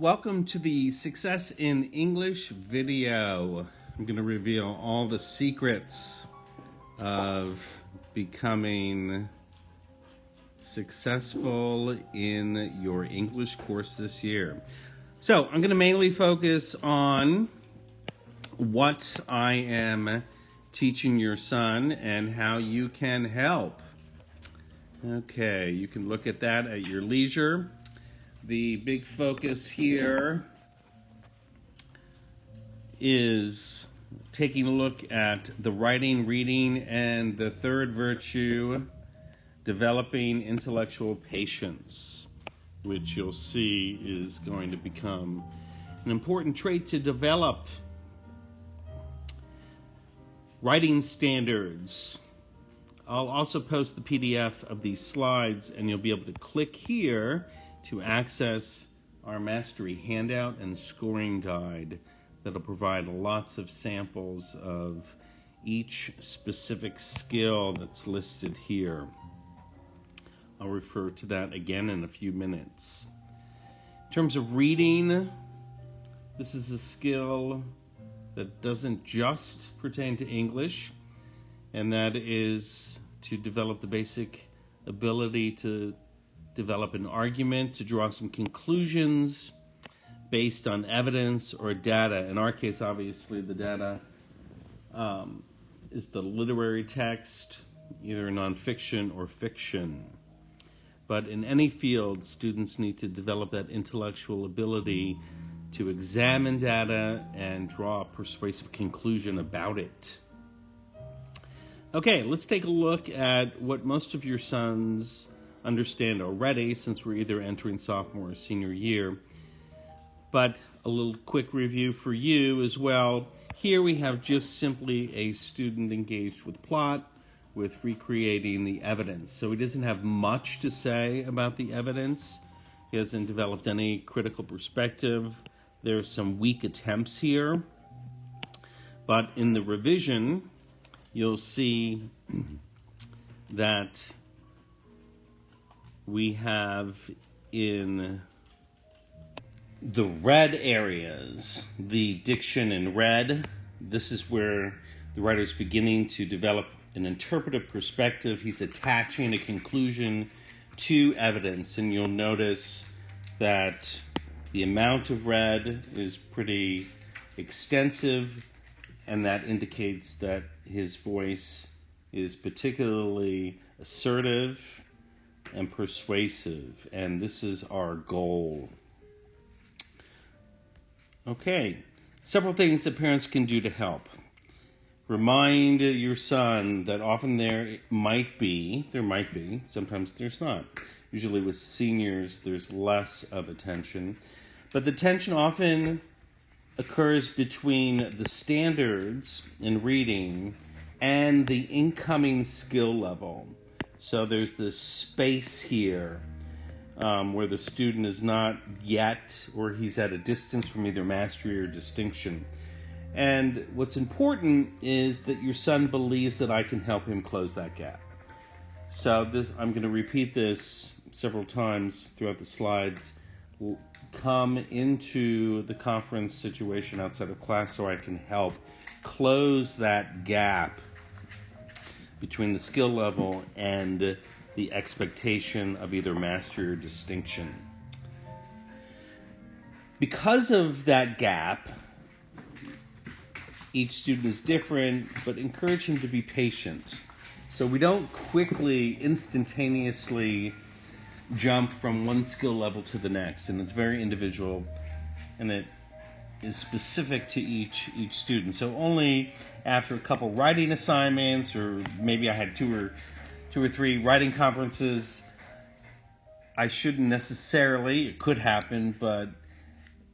Welcome to the Success in English video. I'm going to reveal all the secrets of becoming successful in your English course this year. So I'm going to mainly focus on what I am teaching your son and how you can help. Okay, you can look at that at your leisure. The big focus here is taking a look at the writing, reading, and the third virtue, developing intellectual patience, which you'll see is going to become an important trait to develop. Writing standards. I'll also post the PDF of these slides, and you'll be able to click here to access our mastery handout and scoring guide that'll provide lots of samples of each specific skill that's listed here. I'll refer to that again in a few minutes. In terms of reading, this is a skill that doesn't just pertain to English, and that is to develop the basic ability to develop an argument, to draw some conclusions based on evidence or data. In our case, obviously, the data is the literary text, either nonfiction or fiction. But in any field, students need to develop that intellectual ability to examine data and draw a persuasive conclusion about it. Okay, let's take a look at what most of your sons understand already, since we're either entering sophomore or senior year. But a little quick review for you as well. Here we have just simply a student engaged with plot, with recreating the evidence. So he doesn't have much to say about the evidence. He hasn't developed any critical perspective. There's some weak attempts here. But in the revision, you'll see that we have in the red areas, the diction in red. This is where the writer's beginning to develop an interpretive perspective. He's attaching a conclusion to evidence, and you'll notice that the amount of red is pretty extensive, and that indicates that his voice is particularly assertive and persuasive, and this is our goal. Okay, several things that parents can do to help. Remind your son that often there might be, sometimes there's not. Usually with seniors, there's less of a tension. But the tension often occurs between the standards in reading and the incoming skill level. So there's this space here where the student is not yet, or he's at a distance from either mastery or distinction. And what's important is that your son believes that I can help him close that gap. So I'm going to repeat this several times throughout the slides. Come into the conference situation outside of class so I can help close that gap between the skill level and the expectation of either mastery or distinction. Because of that gap, each student is different, but encourage him to be patient. So we don't quickly, instantaneously jump from one skill level to the next, and it's very individual, and it is specific to each student. So only after a couple writing assignments, or maybe I had two or three writing conferences, I shouldn't necessarily, it could happen, but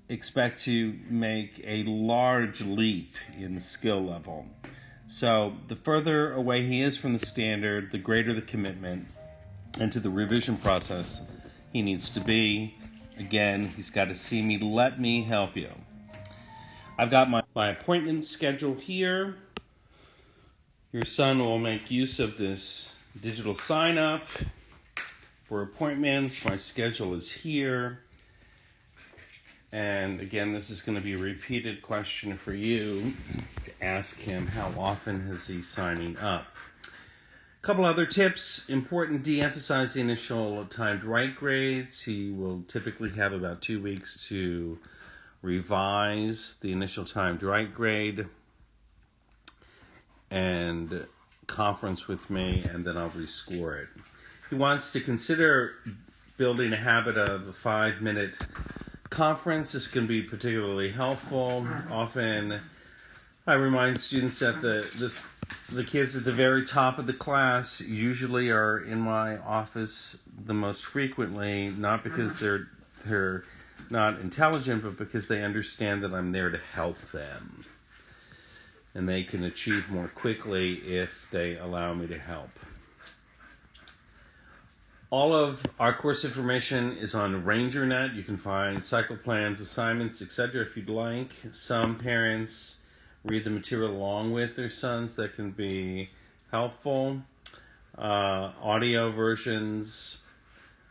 expect to make a large leap in skill level. So the further away he is from the standard, the greater the commitment into the revision process he needs to be. Again, he's got to see me, let me help you. I've got my appointment schedule here. Your son will make use of this digital sign up for appointments. My schedule is here. And again, this is going to be a repeated question for you to ask him, how often is he signing up? A couple other tips. Important, de-emphasize the initial timed write grades. He will typically have about 2 weeks to revise the initial timed write grade and conference with me, and then I'll rescore it. He wants to consider building a habit of a 5-minute conference. This can be particularly helpful. Often I remind students that the kids at the very top of the class usually are in my office the most frequently, not because they're not intelligent, but because they understand that I'm there to help them. And they can achieve more quickly if they allow me to help. All of our course information is on RangerNet. You can find cycle plans, assignments, etc. if you'd like. Some parents read the material along with their sons. That can be helpful. Audio versions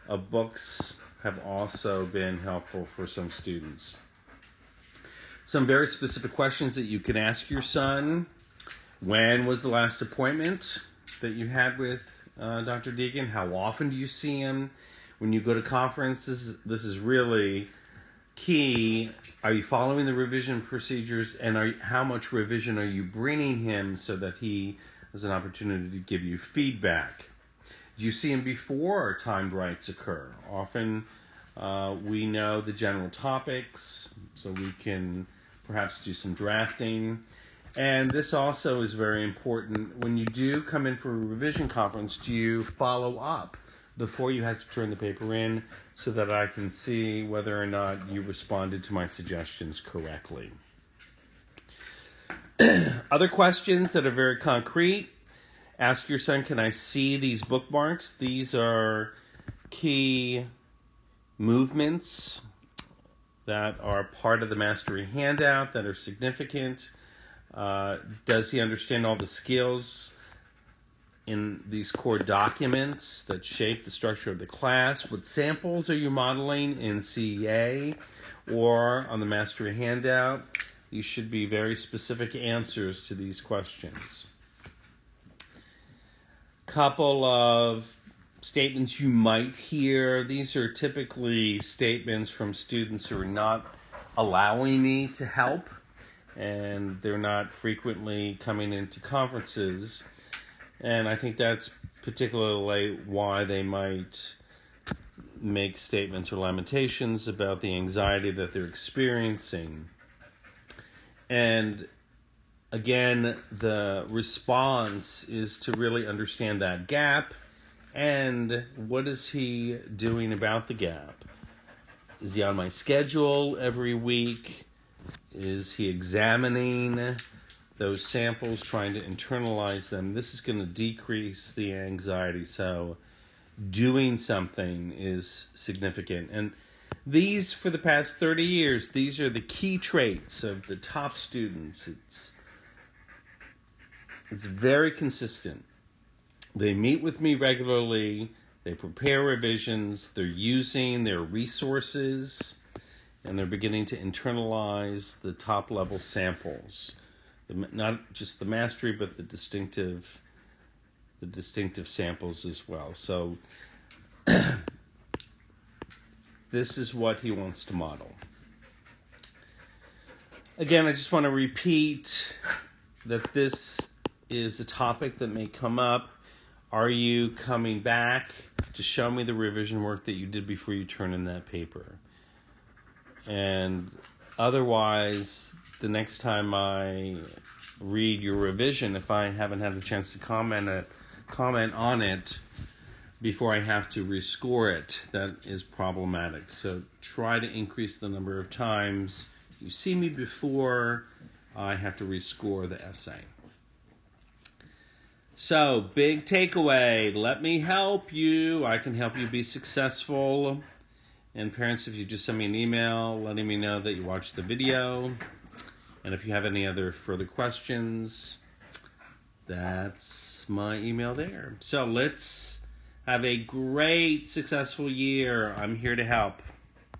of books have also been helpful for some students. Some very specific questions that you can ask your son. When was the last appointment that you had with Dr. Deegan? How often do you see him? When you go to conferences, this is really key. Are you following the revision procedures, and how much revision are you bringing him so that he has an opportunity to give you feedback? Do you see him before timed writes occur? Often we know the general topics, so we can perhaps do some drafting. And this also is very important. When you do come in for a revision conference, do you follow up before you have to turn the paper in so that I can see whether or not you responded to my suggestions correctly? Other questions that are very concrete. Ask your son, can I see these bookmarks? These are key movements that are part of the mastery handout that are significant. Does he understand all the skills in these core documents that shape the structure of the class? What samples are you modeling in CEA or on the mastery handout? You should be very specific answers to these questions. Couple of statements you might hear. These are typically statements from students who are not allowing me to help, and they're not frequently coming into conferences. And I think that's particularly why they might make statements or lamentations about the anxiety that they're experiencing. And again, the response is to really understand that gap. And what is he doing about the gap? Is he on my schedule every week? Is he examining those samples, trying to internalize them? This is going to decrease the anxiety. So doing something is significant. And these, for the past 30 years, these are the key traits of the top students. It's very consistent. They meet with me regularly, they prepare revisions, they're using their resources, and they're beginning to internalize the top-level samples. Not just the mastery, but the distinctive samples as well. So this is what he wants to model. Again, I just want to repeat that this is a topic that may come up. Are you coming back to show me the revision work that you did before you turn in that paper? And otherwise, the next time I read your revision, if I haven't had a chance to comment on it before I have to rescore it, that is problematic. So try to increase the number of times you see me before I have to rescore the essay. So, big takeaway, let me help you. I can help you be successful. And parents, if you just send me an email letting me know that you watched the video, and if you have any other further questions, that's my email there. So let's have a great, successful year. I'm here to help.